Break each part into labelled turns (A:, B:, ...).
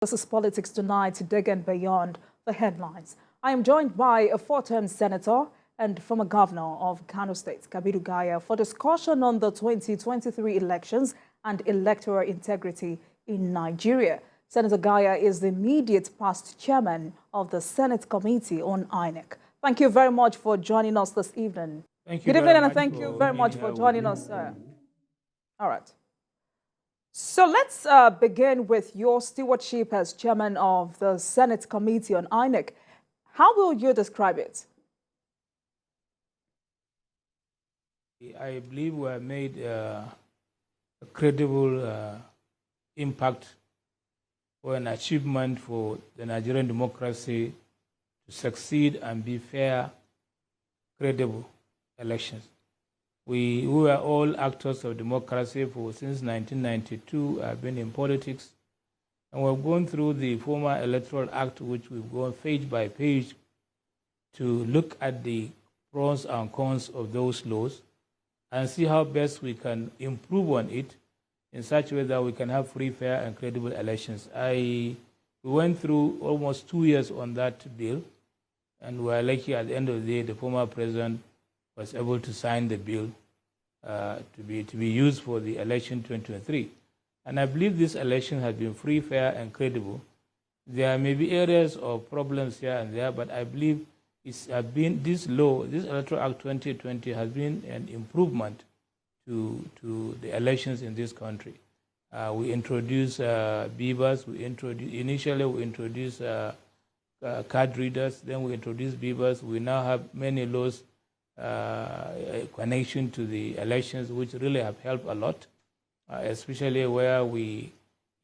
A: This is Politics Tonight, digging beyond the headlines. I am joined by a four-term senator and former governor of Kano State, Kabiru Gaya, for discussion on the 2023 elections and electoral integrity in Nigeria. Senator Gaya is the immediate past chairman of the Senate Committee on INEC. Thank you very much for joining us this evening.
B: Thank you.
A: Good evening, and thank you very much for joining us, sir. All right. So let's begin with your stewardship as chairman of the Senate Committee on INEC. How will you describe it?
B: I believe we have made a credible impact or an achievement for the Nigerian democracy to succeed and be fair, credible elections. We were all actors of democracy since 1992. Have been in politics, and we've gone through the former Electoral Act, which we've gone page by page to look at the pros and cons of those laws and see how best we can improve on it in such a way that we can have free, fair, and credible elections. We went through almost 2 years on that bill, and we are lucky at the end of the day the former president was able to sign the bill to be used for the election 2023. And I believe this election has been free, fair, and credible. There may be areas of problems here and there, but I believe this Electoral Act 2020 has been an improvement to the elections in this country. We introduced beavers. Initially we introduced card readers. Then we introduced beavers. We now have many laws connection to the elections, which really have helped a lot, especially where we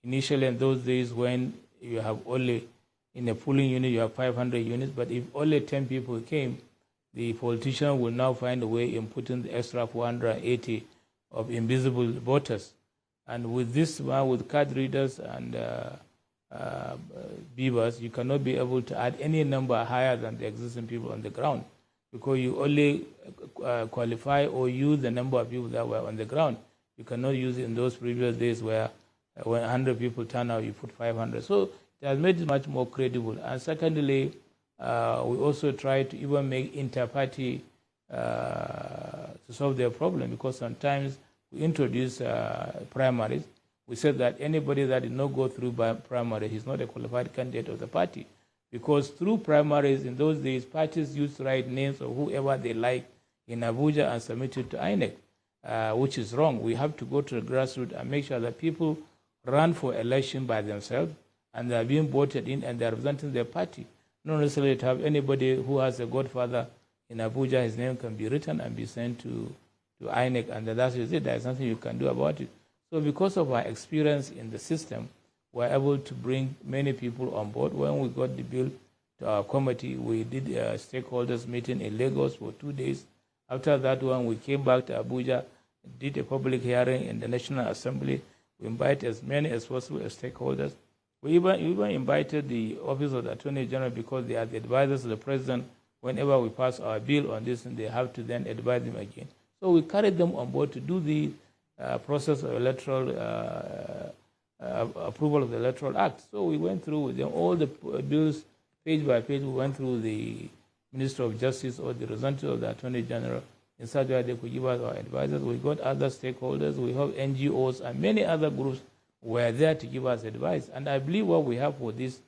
B: initially in those days when you have only in a polling unit you have 500 units, but if only 10 people came, the politician will now find a way in putting the extra 480 of invisible voters. And with this one, with card readers and beavers, you cannot be able to add any number higher than the existing people on the ground, because you only qualify or use the number of people that were on the ground. You cannot use it in those previous days where when 100 people turn out, you put 500. So it has made it much more credible. And secondly, we also try to even make inter-party to solve their problem, because sometimes we introduce primaries. We said that anybody that did not go through primary is not a qualified candidate of the party. Because through primaries in those days, parties used to write names of whoever they like in Abuja and submit it to INEC, which is wrong. We have to go to the grassroots and make sure that people run for election by themselves and they are being voted in and they are representing their party. Not necessarily to have anybody who has a godfather in Abuja, his name can be written and be sent to INEC, and that's it. There is nothing you can do about it. So because of our experience in the system, we're able to bring many people on board. When we got the bill to our committee, we did a stakeholders meeting in Lagos for 2 days. After that one, we came back to Abuja, did a public hearing in the National Assembly. We invited as many as possible as stakeholders. We even invited the Office of the Attorney General, because they are the advisors of the President. Whenever we pass our bill on this, and they have to then advise them again. So we carried them on board to do the process of electoral approval of the Electoral Act. So we went through with them all the bills, page by page. We went through the Minister of Justice or the representative of the Attorney General in such a way they could give us our advisors. We got other stakeholders. We have NGOs and many other groups were there to give us advice. And I believe what we have for this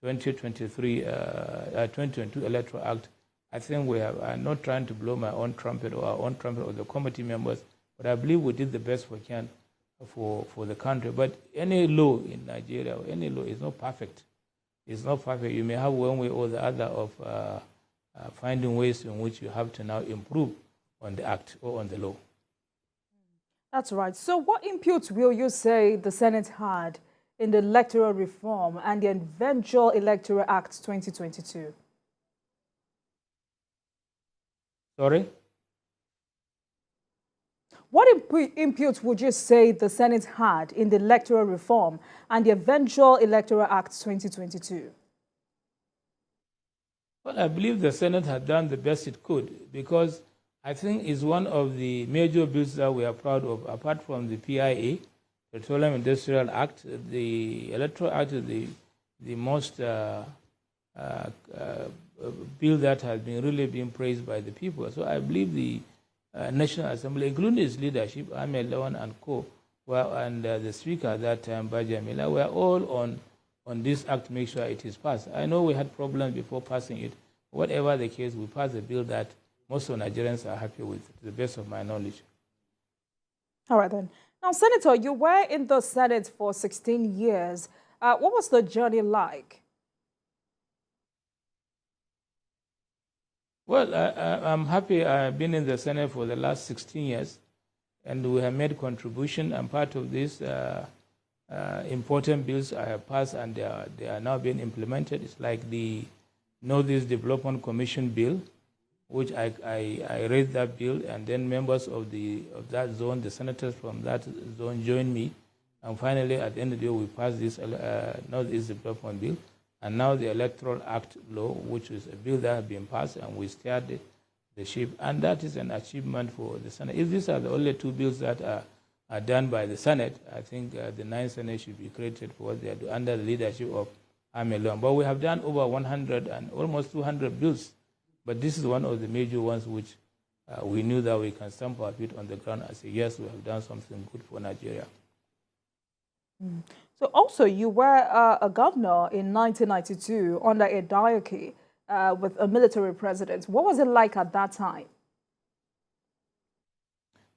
B: 2022 Electoral Act, I think we have, I'm not trying to blow my own trumpet or our own trumpet of the committee members, but I believe we did the best we can for the country. But any law in Nigeria, or any law is not perfect. It's not perfect. You may have one way or the other of finding ways in which you have to now improve on the act or on the law.
A: That's right. So what imputes will you say the Senate had in the electoral reform and the eventual Electoral Act 2022?
B: Sorry?
A: What imputes would you say the Senate had in the electoral reform and the eventual Electoral Act 2022?
B: Well, I believe the Senate had done the best it could, because I think it's one of the major bills that we are proud of, apart from the PIA, Petroleum Industrial Act. The Electoral Act is the the most bill that has been really been praised by the people. So I believe the National Assembly, including its leadership, Ahmed Lawan and Co., and the Speaker at that time, Bajamila, were all on this act to make sure it is passed. I know we had problems before passing it. Whatever the case, we passed a bill that most of Nigerians are happy with, to the best of my knowledge.
A: All right, then. Now, Senator, you were in the Senate for 16 years. What was the journey like?
B: Well, I'm happy I've been in the Senate for the last 16 years, and we have made contribution, and part of these important bills I have passed, and they are now being implemented. It's like the Northeast Development Commission bill, which I raised that bill, and then members of that zone, the senators from that zone joined me, and finally at the end of the day we passed this Northeast Development bill, and now the Electoral Act law, which is a bill that has been passed, and we steered the ship, and that is an achievement for the Senate. If these are the only two bills that are done by the Senate, I think the 9th Senate should be credited for what they are doing under the leadership of Ahmed Lawan. But we have done over 100 and almost 200 bills. But this is one of the major ones which we knew that we can stamp our feet on the ground and say, yes, we have done something good for Nigeria.
A: So also, you were a governor in 1992 under a diarchy with a military president. What was it like at that time?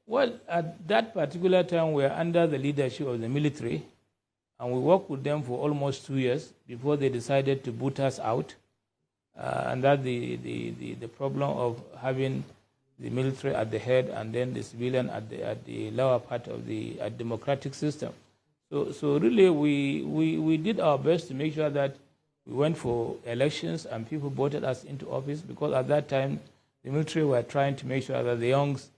B: Well, at that particular time, we were under the leadership of the military, and we worked with them for almost 2 years before they decided to boot us out. And that the problem of having the military at the head and then the civilian at the lower part of the democratic system. So really we did our best to make sure that we went for elections and people voted us into office, because at that time the military were trying to make sure that the youngs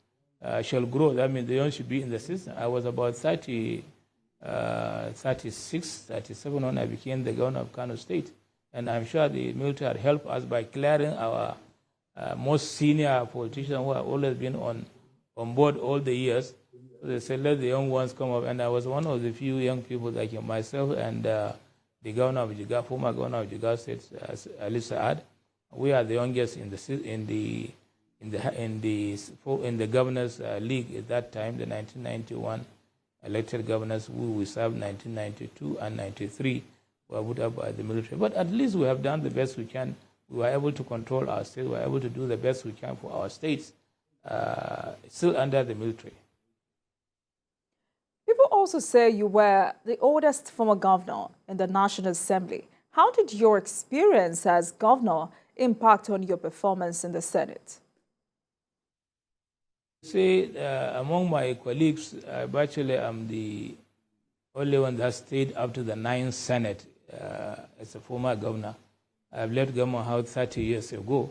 B: shall grow. That means the young should be in the system. I was about 36, 37 when I became the governor of Kano State. And I'm sure the military had helped us by clearing our most senior politicians who have always been on board all the years. So they said, let the young ones come up. And I was one of the few young people like myself and the governor of Jigawa, former governor of Jigawa State, Ali Saad. We are the youngest in the governors' league at that time, the 1991 elected governors who we served 1992 and 93. Were put up by the military. But at least we have done the best we can. We were able to control our state. We were able to do the best we can for our states, still under the military.
A: People also say you were the oldest former governor in the National Assembly. How did your experience as governor impact on your performance in the Senate?
B: See, among my colleagues, actually I'm the only one that stayed up to the 9th Senate as a former governor. I've left government house 30 years ago,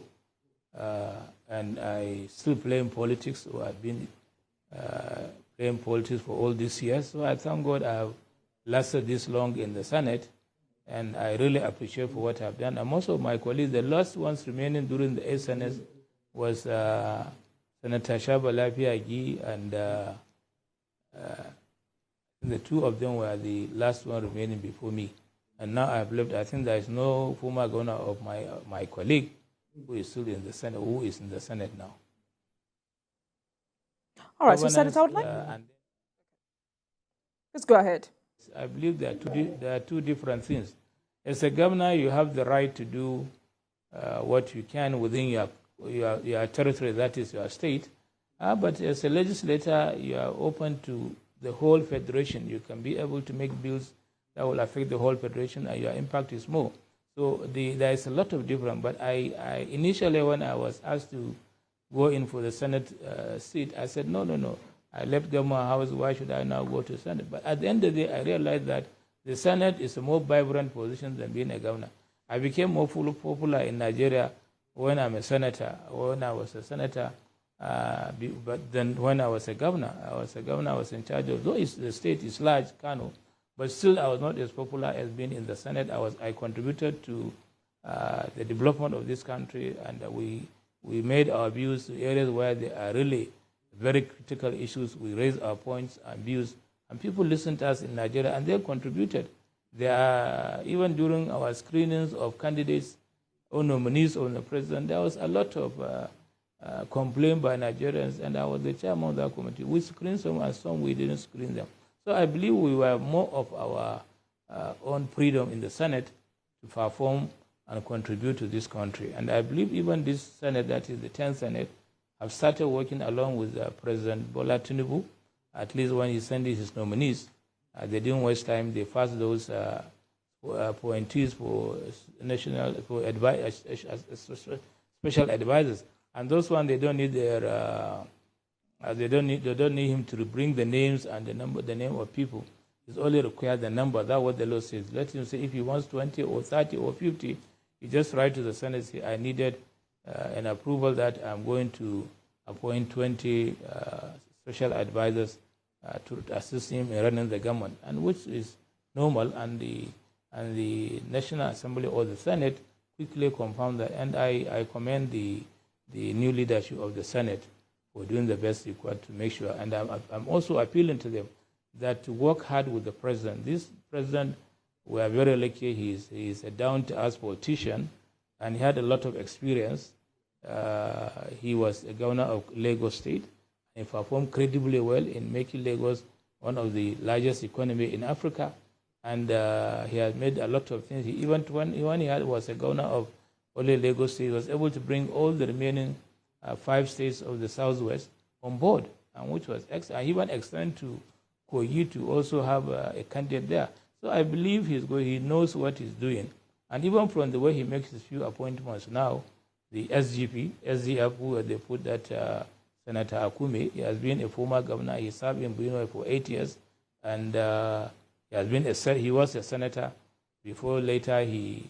B: and I still play in politics. So I've been playing politics for all these years. So I thank God I've lasted this long in the Senate, and I really appreciate for what I've done. And most of my colleagues, the last ones remaining during the 8th Senate was Senator Shaba Lafiagi, and the two of them were the last one remaining before me. And now I've left. I think there is no former governor of my colleague who is still in the Senate, who is in the Senate now.
A: All right, so Senator, I would like... Let's go ahead.
B: I believe there are two different things. As a governor, you have the right to do what you can within your territory, that is your state. But as a legislator, you are open to the whole federation. You can be able to make bills that will affect the whole federation, and your impact is more. So there is a lot of difference. But I initially, when I was asked to go in for the Senate seat, I said, no. I left government house. Why should I now go to Senate? But at the end of the day, I realized that the Senate is a more vibrant position than being a governor. I became more popular in Nigeria when I'm a senator, when I was a senator. But then when I was a governor, I was in charge of, though the state is large, Kano, but still I was not as popular as being in the Senate. I contributed to the development of this country, and we made our views to areas where there are really very critical issues. We raised our points and views, and people listened to us in Nigeria, and they contributed. There are, even during our screenings of candidates or nominees of the president, there was a lot of complaint by Nigerians, and I was the chairman of that committee. We screened some and some we didn't screen them. So I believe we were more of our own freedom in the Senate to perform and contribute to this country. And I believe even this Senate, that is the 10th Senate, have started working along with President Bola Tinubu, at least when he sent his nominees. They didn't waste time. They passed those appointees for special advisors, and those ones they don't need their they don't need him to bring the names and the name of people. It's only required the number. That's what the law says. Let him say if he wants 20 or 30 or 50, he just write to the Senate, say, I needed an approval that I'm going to appoint 20 special advisors to assist him in running the government, and which is normal, and the National Assembly or the Senate quickly confirmed that, and I commend the new leadership of the Senate for doing the best required to make sure, and I'm also appealing to them that to work hard with the president. This president, we are very lucky, he's a down-to-earth politician, and he had a lot of experience. He was a governor of Lagos State. He performed credibly well in making Lagos one of the largest economy in Africa, and he has made a lot of things. Even when he was a governor of only Lagos State, he was able to bring all the remaining 5 states of the Southwest on board, and which was excellent. He even extended to Kogi to also have a candidate there. So I believe he knows what he's doing, and even from the way he makes his few appointments now, the SDF, who they put that. Senator Akume, he has been a former governor. He served in Benue for 8 years, and he was a senator before later he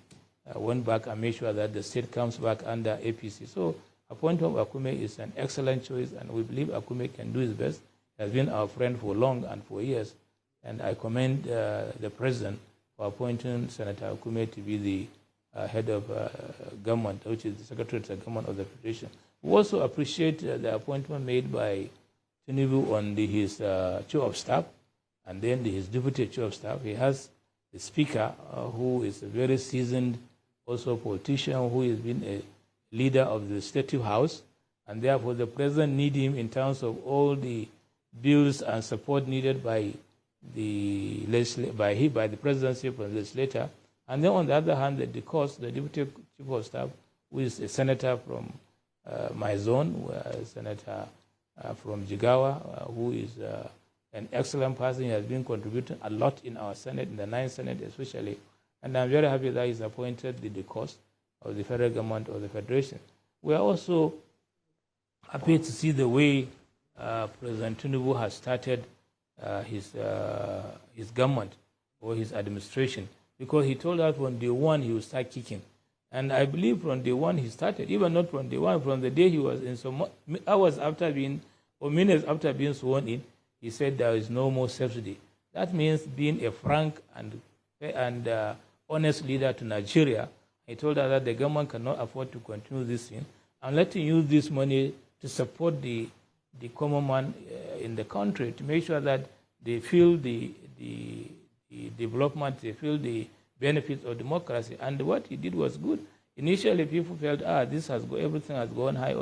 B: went back and made sure that the state comes back under APC. So appointment of Akume is an excellent choice, and we believe Akume can do his best. He has been our friend for long and for years, and I commend the president for appointing Senator Akume to be the head of government, which is the Secretary of the Government of the Federation. We also appreciate the appointment made by Tinubu on his chief of staff, and then his deputy chief of staff. He has the speaker, who is a very seasoned also politician, who has been a leader of the Legislative House, and therefore the president needs him in terms of all the bills and support needed by the presidency from the legislature. And then on the other hand, the deputy chief of staff, who is a senator from my zone, Senator from Jigawa, who is an excellent person. He has been contributing a lot in our Senate, in the 9th Senate especially. And I'm very happy that he's appointed the cause of the federal government of the Federation. We are also happy to see the way President Tinubu has started his government or his administration, because he told us from day one he would start kicking. And I believe from day one he started, even not from day one, from the day he was in some hours after being, or minutes after being sworn in, he said there is no more subsidy. That means being a frank and honest leader to Nigeria. He told us that the government cannot afford to continue this thing, and let him use this money to support the common man in the country, to make sure that they feel the development, they feel the benefits of democracy. And what he did was good. Initially, people felt, everything has gone high.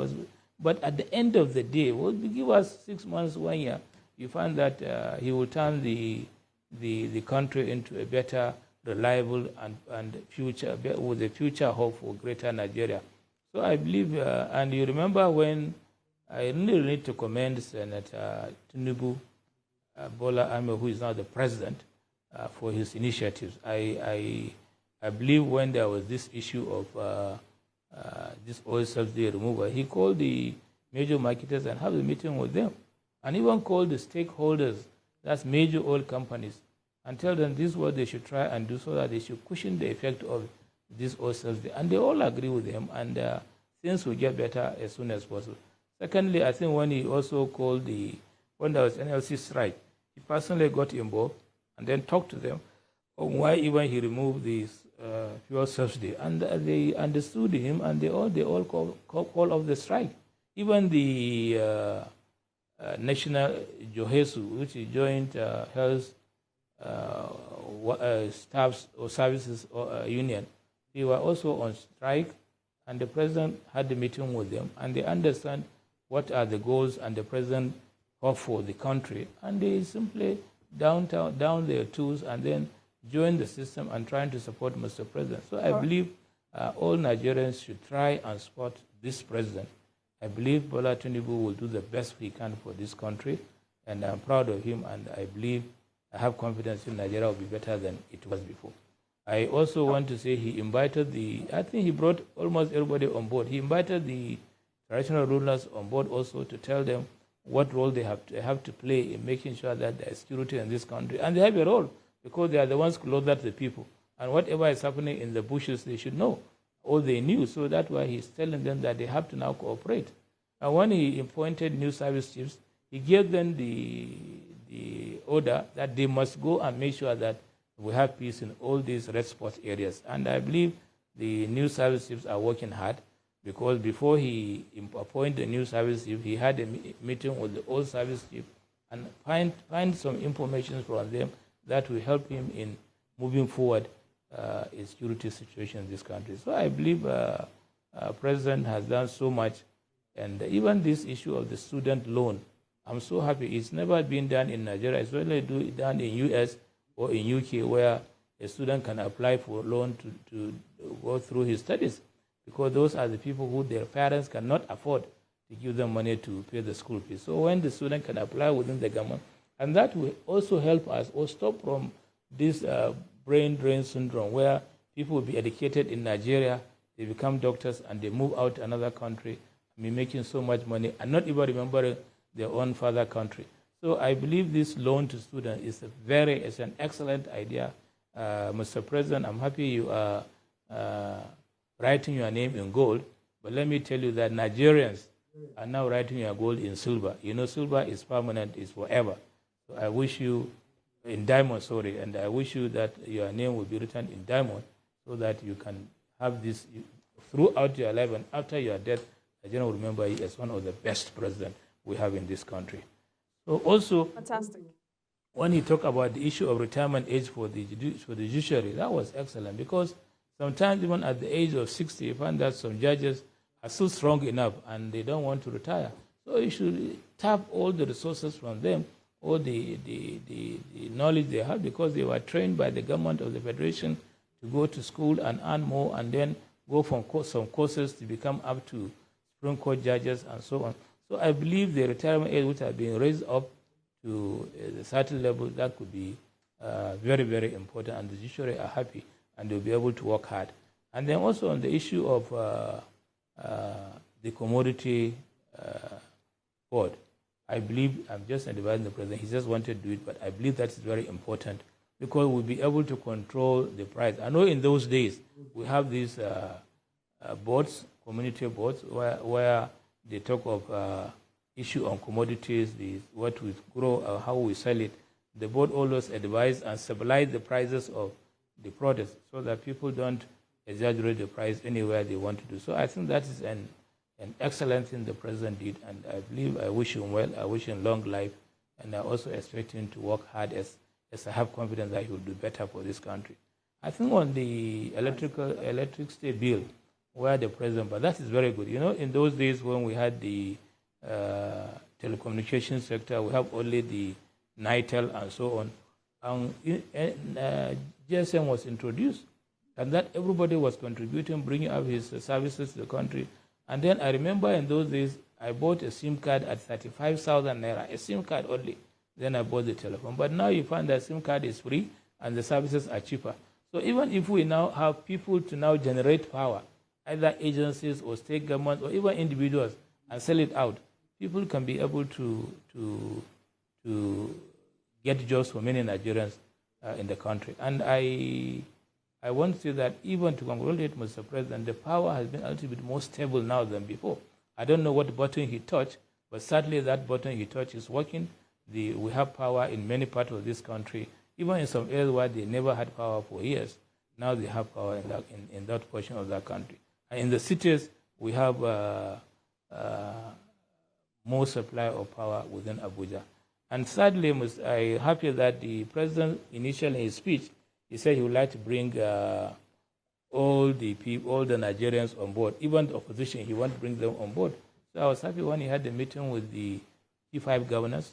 B: But at the end of the day, give us 6 months, 1 year, you find that he will turn the country into a better, reliable, and future, with a future hope for greater Nigeria. So I believe, and you remember when I really need to commend Senator Tinubu, Bola Ahmed, who is now the president, for his initiatives. I believe when there was this issue of this oil subsidy removal, he called the major marketers and had a meeting with them, and even called the stakeholders, that's major oil companies, and tell them this is what they should try and do so that they should cushion the effect of this oil subsidy. And they all agree with him, and things will get better as soon as possible. Secondly, I think when he also called when there was NLC strike, he personally got involved and then talked to them on why even he removed this fuel subsidy. And they understood him, and they all call off the strike. Even the National Johesu, which is Joint Health staffs or services union. They were also on strike, and the president had a meeting with them, and they understand what are the goals and the president hope for the country, and they simply down their tools and then join the system and trying to support Mr. President. So I believe all Nigerians should try and support this president. I believe Bola Tinubu will do the best he can for this country, and I'm proud of him, and I have confidence in Nigeria will be better than it was before. I also want to say he invited I think he brought almost everybody on board. He invited the traditional rulers on board also to tell them what role they have to play in making sure that there is security in this country. And they have a role because they are the ones closer to the people. And whatever is happening in the bushes, they should know. All they knew. So that's why he's telling them that they have to now cooperate. And when he appointed new service chiefs, he gave them the order that they must go and make sure that we have peace in all these red spot areas. And I believe the new service chiefs are working hard, because before he appointed the new service chief, he had a meeting with the old service chief and find some information from them that will help him in moving forward in security situation in this country. So I believe President has done so much, and even this issue of the student loan, I'm so happy. It's never been done in Nigeria. It's only done in US or in UK, where a student can apply for a loan to go through his studies, because those are the people who their parents cannot afford to give them money to pay the school fees. So when the student can apply within the government, and that will also help us or stop from this brain drain syndrome, where people will be educated in Nigeria, they become doctors, and they move out to another country and be making so much money and not even remembering their own father country. So I believe this loan to students is an excellent idea. Mr. President, I'm happy you are writing your name in gold, but let me tell you that Nigerians are now writing your gold in silver. You know, silver is permanent, it's forever. So I wish you, in diamond, sorry, and I wish you that your name will be written in diamond, so that you can have this throughout your life, and after your death, Nigeria will remember you as one of the best presidents we have in this country. So also,
A: Fantastic.
B: When he talked about the issue of retirement age for the judiciary, that was excellent, because sometimes even at the age of 60, you find that some judges are still strong enough and they don't want to retire. So you should tap all the resources from them, all the knowledge they have, because they were trained by the government of the Federation to go to school and earn more, and then go from some courses to become up to Supreme Court judges and so on. So I believe the retirement age, which are being raised up to a certain level, that could be very, very important, and the judiciary are happy and they'll be able to work hard. And then also on the issue of the commodity board, I believe, I'm just advising the president, he just wanted to do it, but I believe that is very important, because we'll be able to control the price. I know in those days we have these boards, community boards, where they talk of issue on commodities, what we grow, how we sell it. The board always advise and stabilize the prices of the products, so that people don't exaggerate the price anywhere they want to do. So I think that is an excellent thing the president did, and I wish him well, I wish him long life, and I also expect him to work hard, as I have confidence that he will do better for this country. I think on the electricity bill, where the president, but that is very good. You know, in those days when we had the telecommunications sector, we have only the NITEL and so on, and GSM was introduced, and that everybody was contributing, bringing up his services to the country. And then I remember in those days, I bought a SIM card at 35,000 naira, a SIM card only. Then I bought the telephone. But now you find that SIM card is free and the services are cheaper. So even if we now have people to now generate power, either agencies or state governments or even individuals, and sell it out, people can be able to get jobs for many Nigerians in the country. And I want to say that even to congratulate Mr. President, the power has been a little bit more stable now than before. I don't know what button he touched, but certainly that button he touched is working. We have power in many parts of this country, even in some areas where they never had power for years. Now they have power in that portion of that country. And in the cities, we have more supply of power within Abuja. And thirdly, I'm happy that the president initially in his speech, he said he would like to bring all the people, all the Nigerians on board, even the opposition, he wants to bring them on board. So I was happy when he had the meeting with the G5 governors,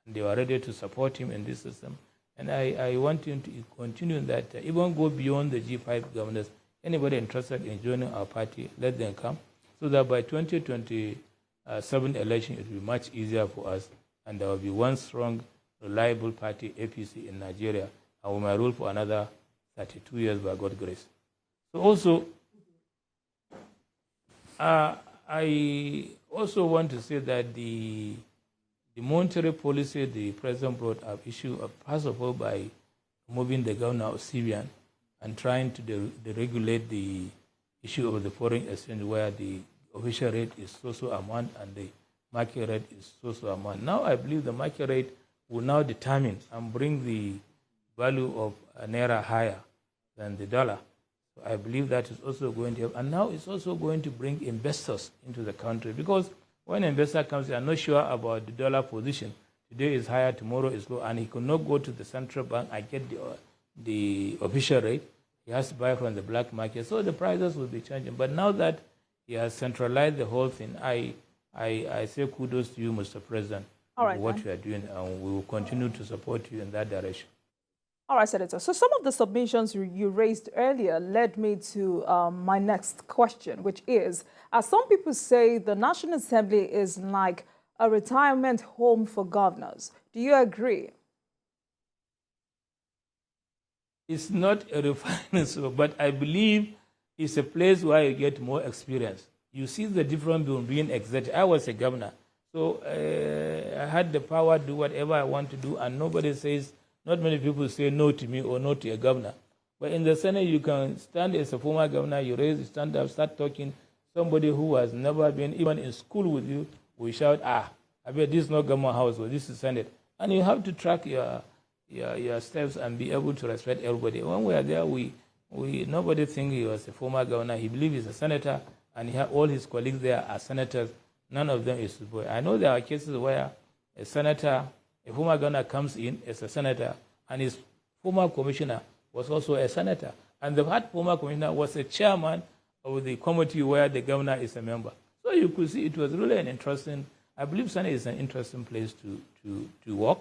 B: and they were ready to support him in this system. And I want him to continue that, even go beyond the G5 governors. Anybody interested in joining our party, let them come, so that by 2027 election, it will be much easier for us, and there will be one strong, reliable party, APC, in Nigeria, and we might rule for another 32 years by God's grace. So also, I also want to say that the monetary policy the president brought up issue, first of all, by moving the governor of CBN and trying to deregulate the issue of the foreign exchange, where the official rate is so amount and the market rate is so amount. Now I believe the market rate will now determine and bring the value of a naira higher than the dollar. So I believe that is also going to help. And now it's also going to bring investors into the country, because when an investor comes, they are not sure about the dollar position. Today is higher, tomorrow is low, and he could not go to the central bank and get the official rate. He has to buy from the black market, so the prices will be changing. But now that he has centralized the whole thing, I say kudos to you, Mr. President, for what you are doing, and we will continue to support you in that direction.
A: All right, Senator. So some of the submissions you raised earlier led me to my next question, which is, some people say the National Assembly is like a retirement home for governors. Do you agree?
B: It's not a refinement, but I believe it's a place where you get more experience. You see the difference between being executive. I was a governor, so I had the power to do whatever I want to do, and nobody says, not many people say no to me or no to a governor. But in the Senate, you can stand as a former governor, you stand up, start talking. Somebody who has never been even in school with you will shout, I bet this is not government house, or this is Senate. And you have to track your steps and be able to respect everybody. When we are there, nobody thinks he was a former governor. He believes he's a senator, and all his colleagues there are senators. None of them is boy. I know there are cases where a senator, a former governor, comes in as a senator, and his former commissioner was also a senator. And the former commissioner was a chairman of the committee where the governor is a member. So you could see it was really an interesting, I believe Senate is an interesting place to work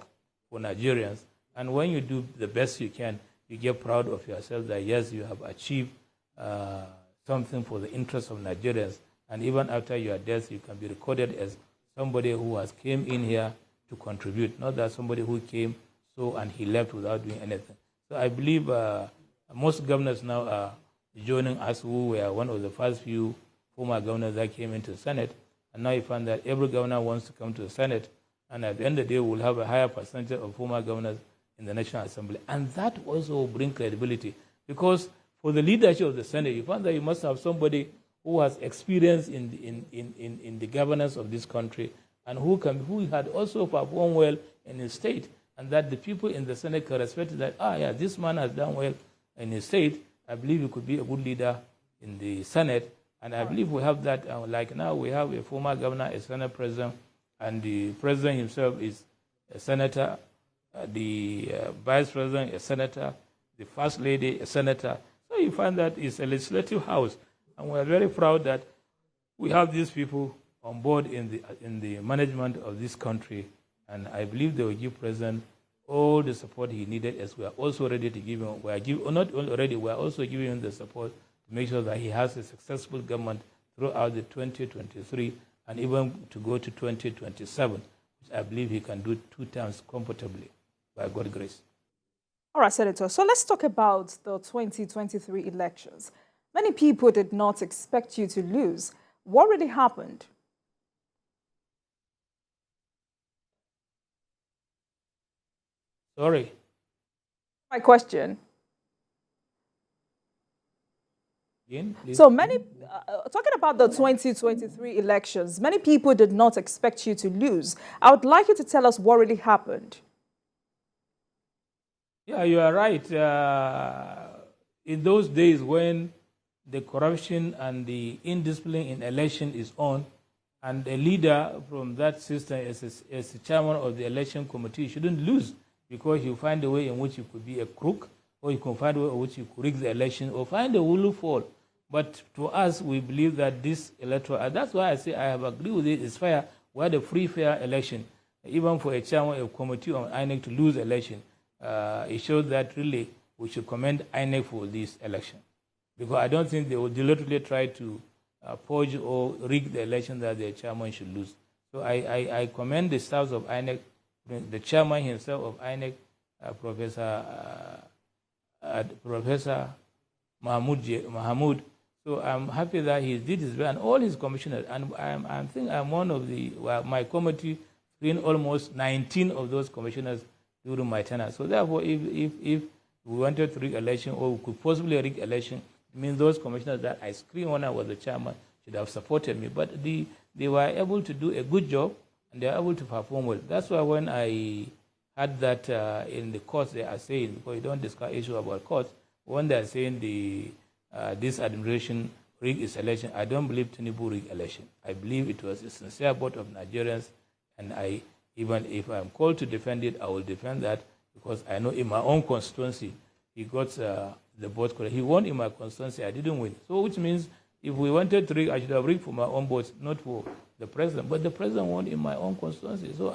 B: for Nigerians. And when you do the best you can, you get proud of yourself that, yes, you have achieved something for the interests of Nigerians. And even after your death, you can be recorded as somebody who has came in here to contribute, not that somebody who came and he left without doing anything. So I believe most governors now are joining us, who were one of the first few former governors that came into the Senate. And now you find that every governor wants to come to the Senate. And at the end of the day, we'll have a higher percentage of former governors in the National Assembly. And that also will bring credibility. Because for the leadership of the Senate, you find that you must have somebody who has experience in the governance of this country, and who had also performed well in his state, and that the people in the Senate can respect that, this man has done well in his state. I believe he could be a good leader in the Senate, and I believe we have that. Like now, we have a former governor, a Senate president, and the president himself is a senator, the vice president, a senator, the first lady, a senator. So you find that it's a legislative house, and we are very proud that we have these people on board in the management of this country, and I believe they will give President all the support he needed, as we are also ready to give him. We are also giving him the support to make sure that he has a successful government throughout the 2023 and even to go to 2027, which I believe he can do 2 terms comfortably, by God's grace.
A: All right, Senator. So let's talk about the 2023 elections. Many people did not expect you to lose. What really happened?
B: Sorry.
A: My question.
B: Again, please.
A: So talking about the 2023 elections, many people did not expect you to lose. I would like you to tell us what really happened.
B: Yeah, you are right. In those days when the corruption and the indiscipline in election is on, And a leader from that system as the chairman of the election committee shouldn't lose, because you find a way in which you could be a crook, or you can find a way in which you could rig the election, or find a loophole. But to us, we believe that this electoral, and that's why I say I have agreed with it, is fair. We had a free, fair election. Even for a chairman of a committee on INEC to lose election, it shows that really we should commend INEC for this election. Because I don't think they will deliberately try to purge or rig the election that the chairman should lose. So I commend the staffs of INEC, the chairman himself of INEC, Professor Mahmoud. So I'm happy that he did his best, and all his commissioners. And I think I'm one of the, my committee screened almost 19 of those commissioners during my tenure. So therefore, if we wanted to rig election, or we could possibly rig election, it means those commissioners that I screened when I was the chairman should have supported me. But they were able to do a good job, and they were able to perform well. That's why when I had that in the courts, they are saying, because you don't discuss issue about courts, when they are saying this administration rigged its election, I don't believe Tinubu rigged election. I believe it was a sincere vote of Nigerians, and even if I'm called to defend it, I will defend that, because I know in my own constituency, he got the vote correct. He won in my constituency, I didn't win. So which means if we wanted to rig, I should have rigged for my own votes, not for the president. But the president won in my own constituency. So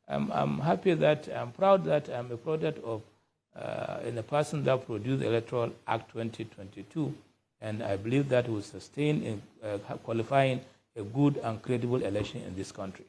B: I'm happy that, I'm proud that I'm a product of in the person that produced the Electoral Act 2022, and I believe that will sustain in qualifying a good and credible election in this country.